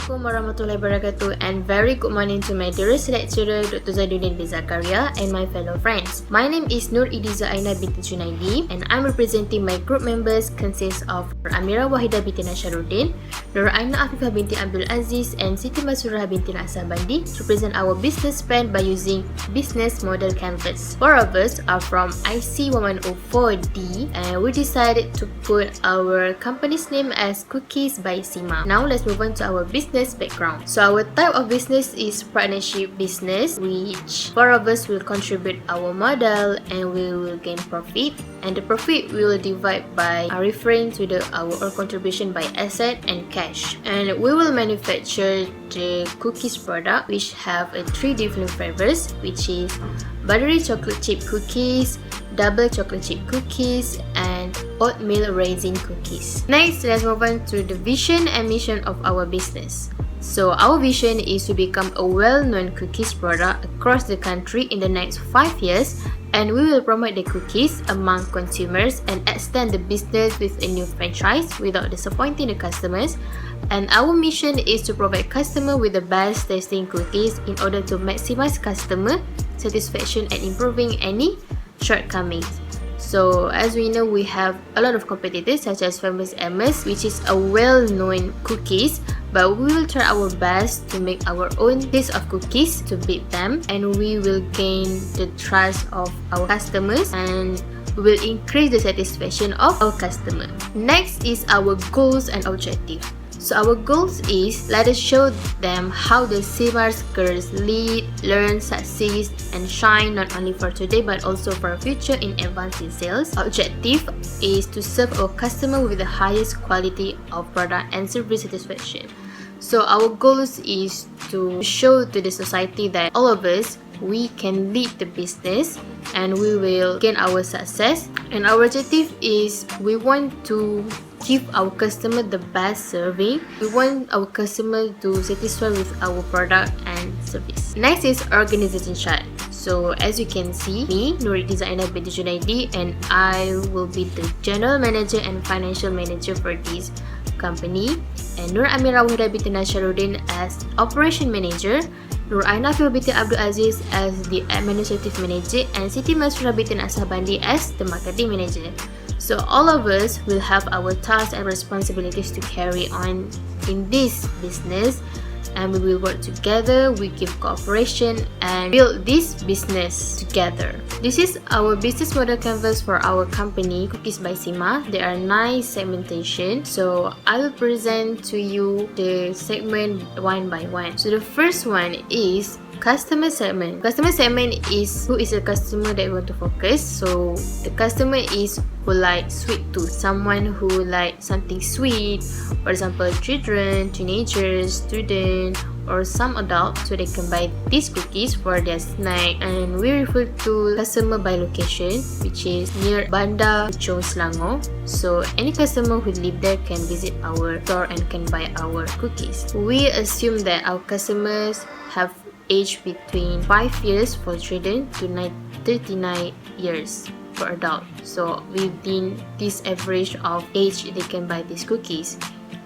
Assalamualaikum warahmatullahi wabarakatuh, and very good morning to my dearest lecturer Dr. Zaiduddin bin Zakaria and my fellow friends. My name is Ideeza Aina binti JUNAIDI and I'm representing my group members consists of AMIRA WAHIDA binti NASHARUDDIN, Aina AFIFAH binti ABDUL Aziz and SITI MASRURAH binti NAKSAHBANDI to present our business plan by using business model canvas. Four of us are from IC 1104D and we decided to put our company's name as Cookies by Sima. Now let's move on to our business background. So our type of business is partnership business, which four of us will contribute our model and we will gain profit, and the profit we will divide by referring to our contribution by asset and cash. And we will manufacture the cookies product, which have three different flavors, which is buttery chocolate chip cookies, double chocolate chip cookies, and oatmeal raisin cookies. Next, let's move on to the vision and mission of our business. So our vision is to become a well-known cookies product across the country in the next 5 years, and we will promote the cookies among consumers and extend the business with a new franchise without disappointing the customers. And our mission is to provide customer with the best tasting cookies in order to maximize customer satisfaction and improving any shortcomings. So as we know, we have a lot of competitors such as Famous Amos, which is a well-known cookies, but we will try our best to make our own taste of cookies to beat them, and we will gain the trust of our customers and we will increase the satisfaction of our customer. Next is our goals and objective. So our goals is, let us show them how the Sima girls lead, learn, succeed and shine not only for today but also for our future in advancing sales. Objective is to serve our customer with the highest quality of product and service satisfaction. So our goals is to show to the society that all of us, we can lead the business and we will gain our success. And our objective is we want to give our customer the best serving. We want our customer to satisfy with our product and service. Next is organization chart. So as you can see, me, Ideeza Aina binti JUNAIDI, and I will be the general manager and financial manager for this company, and AMIRA WAHIDA binti NASHARUDDIN as operation manager, Aina AFIFAH binti ABDUL Aziz as the administrative manager, and SITI MASRURAH binti NAKSAHBANDI as the marketing manager. So all of us will have our tasks and responsibilities to carry on in this business, and we will work together, we give cooperation and build this business together. This is our business model canvas for our company, Cookies by Sima. There are 9 segmentation, so I will present to you the segment one by one. So the first one is customer segment. Customer segment is who is a customer that we want to focus. So the customer is who like sweet tooth, someone who like something sweet, for example children, teenagers, students or some adults, so they can buy these cookies for their snack. And we refer to customer by location, which is near Bandar Puchong, Selangor. So any customer who live there can visit our store and can buy our cookies. We assume that our customers have age between 5 years for children to 39 years for adult. So within this average of age, they can buy these cookies.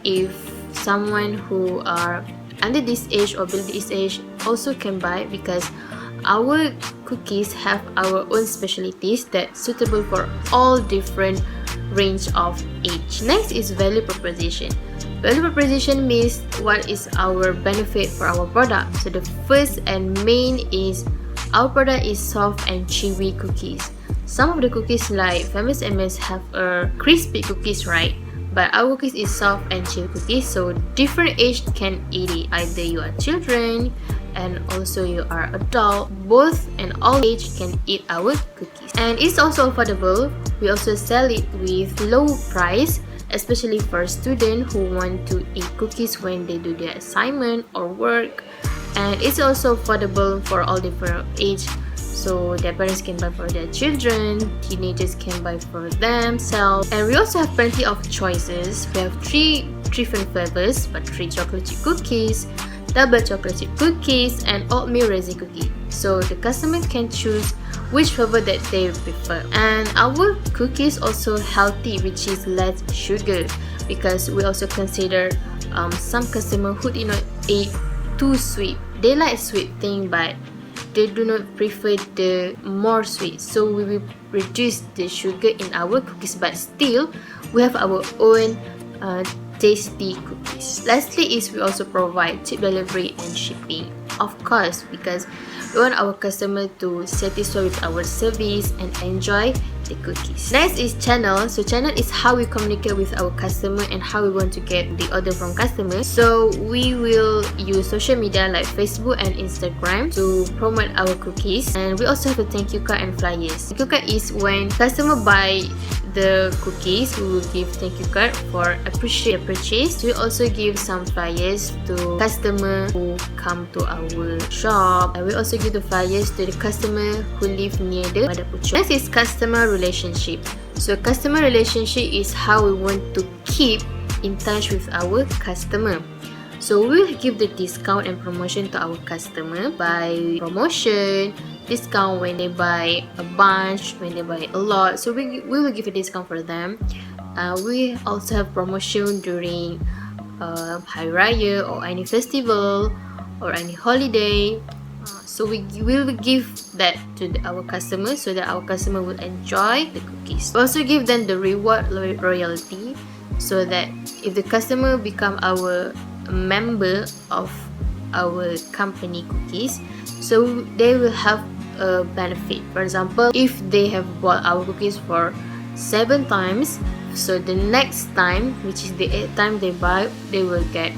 If someone who are under this age or below this age also can buy, because our cookies have our own specialties that suitable for all different range of age. Next is value proposition. Value proposition means what is our benefit for our product. So the first and main is our product is soft and chewy cookies. Some of the cookies like Famous Amos have a crispy cookies, right? But our cookies is soft and chewy cookies, so different age can eat it. Either you are children and also you are adult, both and all age can eat our cookies. And it's also affordable. We also sell it with low price, especially for students who want to eat cookies when they do their assignment or work. And it's also affordable for all different age, so their parents can buy for their children, teenagers can buy for themselves. And we also have plenty of choices. We have 3 different flavors, buttery chocolate chip cookies, double chocolate chip cookies and oatmeal raisin cookie. So the customer can choose which flavor that they prefer. And our cookies also healthy, which is less sugar, because we also consider some customer who did not eat too sweet. They like sweet thing, but they do not prefer the more sweet, so we will reduce the sugar in our cookies, but still we have our own tasty cookies. Lastly is we also provide cheap delivery and shipping, of course, because we want our customer to satisfy with our service and enjoy the cookies. Next is channel. So channel is how we communicate with our customer and how we want to get the order from customers. So we will use social media like Facebook and Instagram to promote our cookies, and we also have a thank you card and flyers. Thank you card is when customer buy the cookies, we will give thank you card for appreciate the purchase. We also give some flyers to customer who come to our shop, and we also give the flyers to the customer who live near the Mother Pucuk. Next is customer relationship. So customer relationship is how we want to keep in touch with our customer. So we will give the discount and promotion to our customer by promotion, discount when they buy a bunch, when they buy a lot. So we will give a discount for them. We also have promotion during Hari Raya or any festival or any holiday. So we will give that to our customer so that our customer will enjoy the cookies. We also give them the reward royalty, so that if the customer become our member of our company cookies, so they will have a benefit. For example, if they have bought our cookies for 7 times, so the next time, which is the 8th time they buy, they will get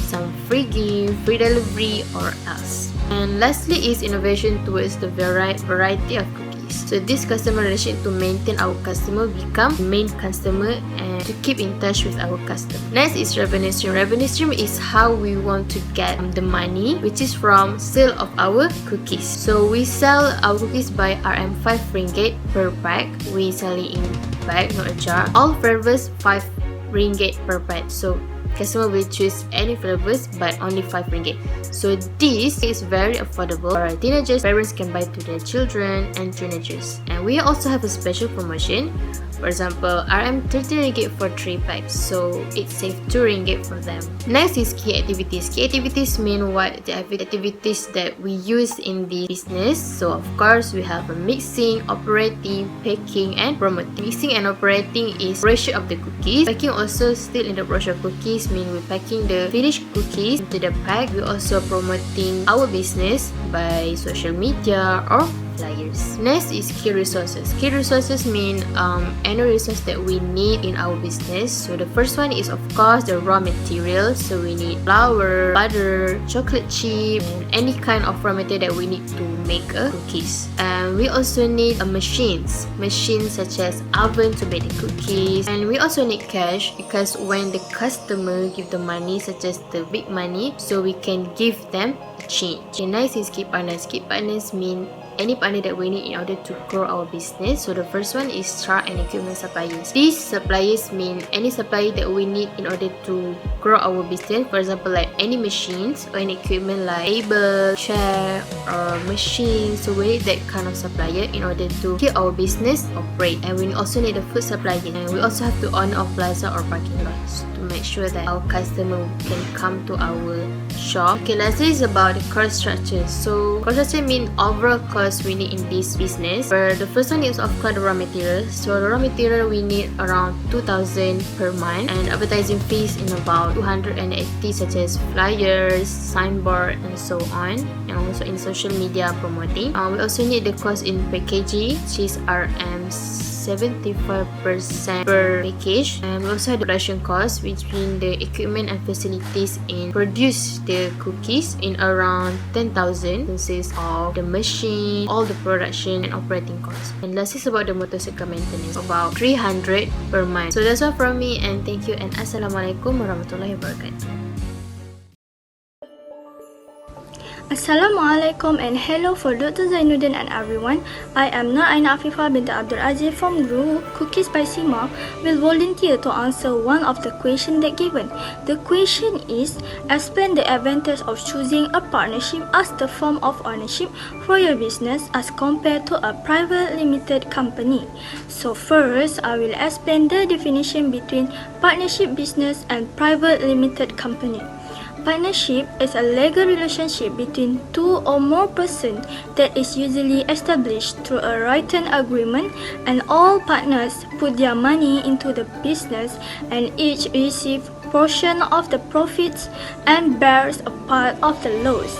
some free gift, free delivery or else. And lastly is innovation towards the variety of cookies. So this customer relationship to maintain our customer, become main customer, and to keep in touch with our customer. Next is revenue stream. Revenue stream is how we want to get the money, which is from sale of our cookies. So we sell our cookies by RM5 ringgit per pack. We sell it in bag, not a jar. All flavors 5 ringgit per pack. So customer will choose any flavors but only 5 ringgit. So this is very affordable for teenagers. Parents can buy to their children and teenagers. And we also have a special promotion. For example, RM30 ringgit for 3 packs, so it saves 2 ringgit for them. Next is key activities. Key activities mean what the activities that we use in the business. So of course we have a mixing, operating, packing and promoting. Mixing and operating is ratio of the cookies. Packing also still in the brochure cookies, mean we're packing the finished cookies into the pack. We also promoting our business by social media or flyers. Next is key resources. Key resources mean any resource that we need in our business. So the first one is of course the raw materials. So we need flour, butter, chocolate chip, and any kind of raw material that we need to make a cookies. And we also need machines such as oven to bake the cookies. And we also need cash, because when the customer give the money, such as the big money, so we can give them change. Okay, next is key partners. Key partners mean any partner that we need in order to grow our business. So the first one is truck and equipment suppliers. These suppliers mean any supplier that we need in order to grow our business. For example, like any machines or any equipment like table, chair or machines. So we need that kind of supplier in order to keep our business operate. And we also need a food supplier. And we also have to own a plaza or parking lots to make sure that our customer can come to our shop. Okay, lastly is about the cost structure. So cost structure mean overall cost we need in this business. For the first one is of course the raw materials. So the raw material we need around 2,000 per month, and advertising fees in about 280, such as flyers, signboard and so on, and also in social media promoting. We also need the cost in packaging, which is RM 75% per package. And we also have the production cost, which means the equipment and facilities in produce the cookies in around 10,000. Consists of the machine, all the production and operating costs. And last is about the motorcycle maintenance, about 300 per month. So that's all from me, and thank you, and Assalamualaikum warahmatullahi wabarakatuh. Assalamualaikum and hello for Dr. Zainuddin and everyone. I am Aina AFIFAH binti ABDUL from group Cookies by Sima will volunteer to answer one of the questions that given. The question is, explain the advantage of choosing a partnership as the form of ownership for your business as compared to a private limited company. So first, I will explain the definition between partnership business and private limited company. Partnership is a legal relationship between two or more persons that is usually established through a written agreement, and all partners put their money into the business and each receive portion of the profits and bears a part of the loss.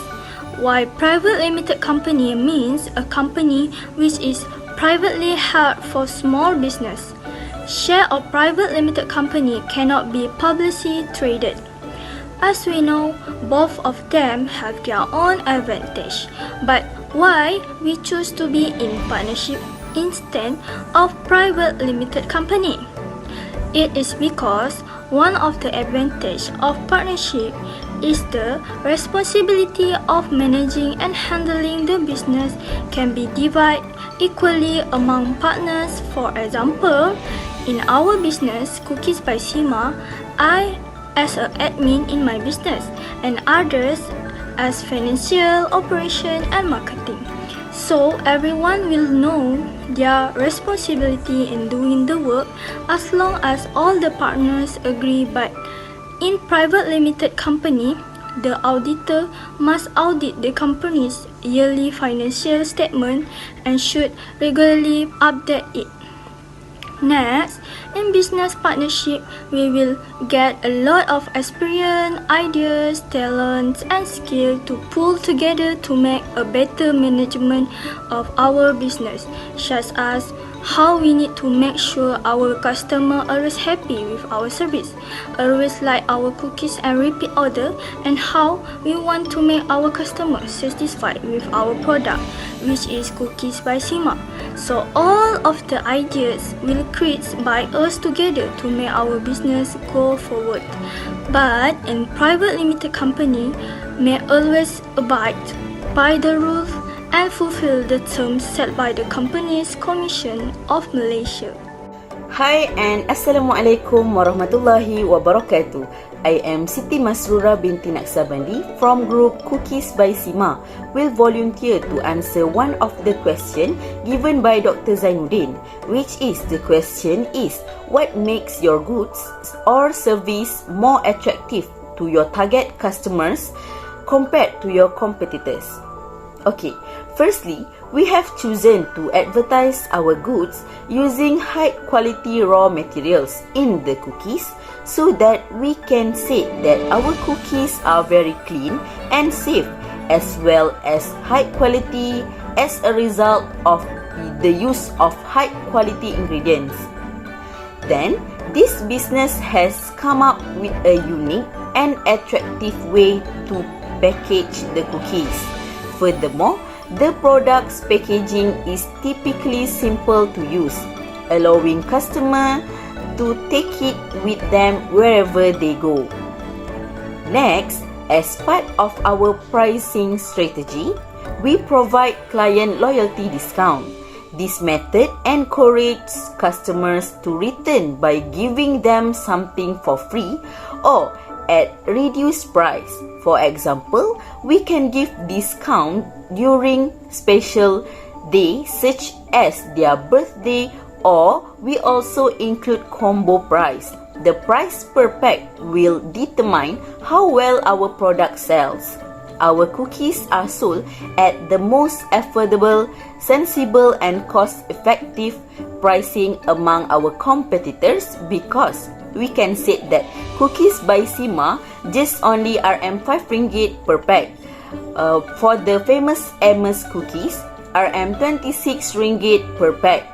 While private limited company means a company which is privately held for small business. Share of private limited company cannot be publicly traded. As we know, both of them have their own advantage. But why we choose to be in partnership instead of private limited company? It is because one of the advantage of partnership is the responsibility of managing and handling the business can be divided equally among partners. For example, in our business, Cookies by Sima, I as an admin in my business and others as financial, operation and marketing. So everyone will know their responsibility in doing the work as long as all the partners agree. But in private limited company, the auditor must audit the company's yearly financial statement and should regularly update it. Next, in business partnership, we will get a lot of experience, ideas, talents and skill to pull together to make a better management of our business, such as how we need to make sure our customer always happy with our service, always like our cookies and repeat order, and how we want to make our customer satisfied with our product, which is Cookies by Sima. So all of the ideas will create by us together to make our business go forward. But in private limited company may always abide by the rules and fulfill the terms set by the Companies Commission of Malaysia. Hi and Assalamualaikum warahmatullahi wabarakatuh. I am Siti MASRURAH binti NAKSAHBANDI from group Cookies by Sima will volunteer to answer one of the question given by Dr. Zainuddin, which is the question is, what makes your goods or service more attractive to your target customers compared to your competitors? Okay, firstly, we have chosen to advertise our goods using high quality raw materials in the cookies so that we can say that our cookies are very clean and safe, as well as high quality as a result of the use of high quality ingredients. Then, this business has come up with a unique and attractive way to package the cookies. Furthermore, the product's packaging is typically simple to use, allowing customers to take it with them wherever they go. Next, as part of our pricing strategy, we provide client loyalty discount. This method encourages customers to return by giving them something for free or at reduced price. For example, we can give discount during special days such as their birthday, or we also include combo price. The price per pack will determine how well our product sells. Our cookies are sold at the most affordable, sensible and cost-effective pricing among our competitors because we can say that Cookies by Sima just only RM5 ringgit per pack. For the famous Amos cookies, RM26 ringgit per pack.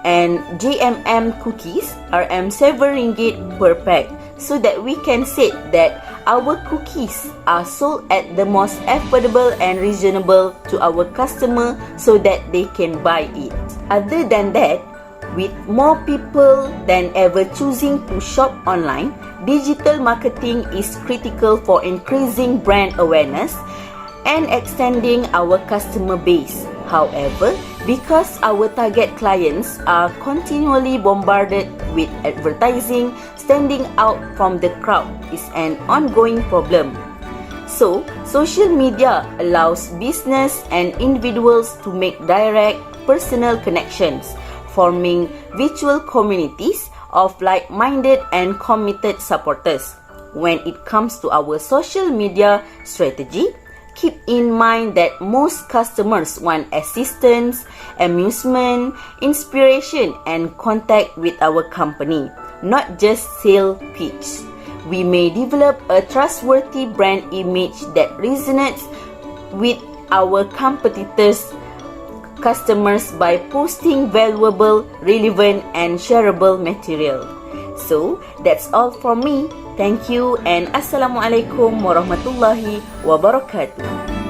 And JMM cookies, RM7 ringgit per pack. So that we can say that our cookies are sold at the most affordable and reasonable to our customer so that they can buy it. Other than that, with more people than ever choosing to shop online, digital marketing is critical for increasing brand awareness and extending our customer base. However, because our target clients are continually bombarded with advertising, standing out from the crowd is an ongoing problem. So, social media allows business and individuals to make direct personal connections, forming virtual communities of like-minded and committed supporters. When it comes to our social media strategy, keep in mind that most customers want assistance, amusement, inspiration, and contact with our company, not just sale pitch. We may develop a trustworthy brand image that resonates with our competitors' customers by posting valuable, relevant, and shareable material. So, that's all from me. Thank you and Assalamualaikum warahmatullahi wabarakatuh.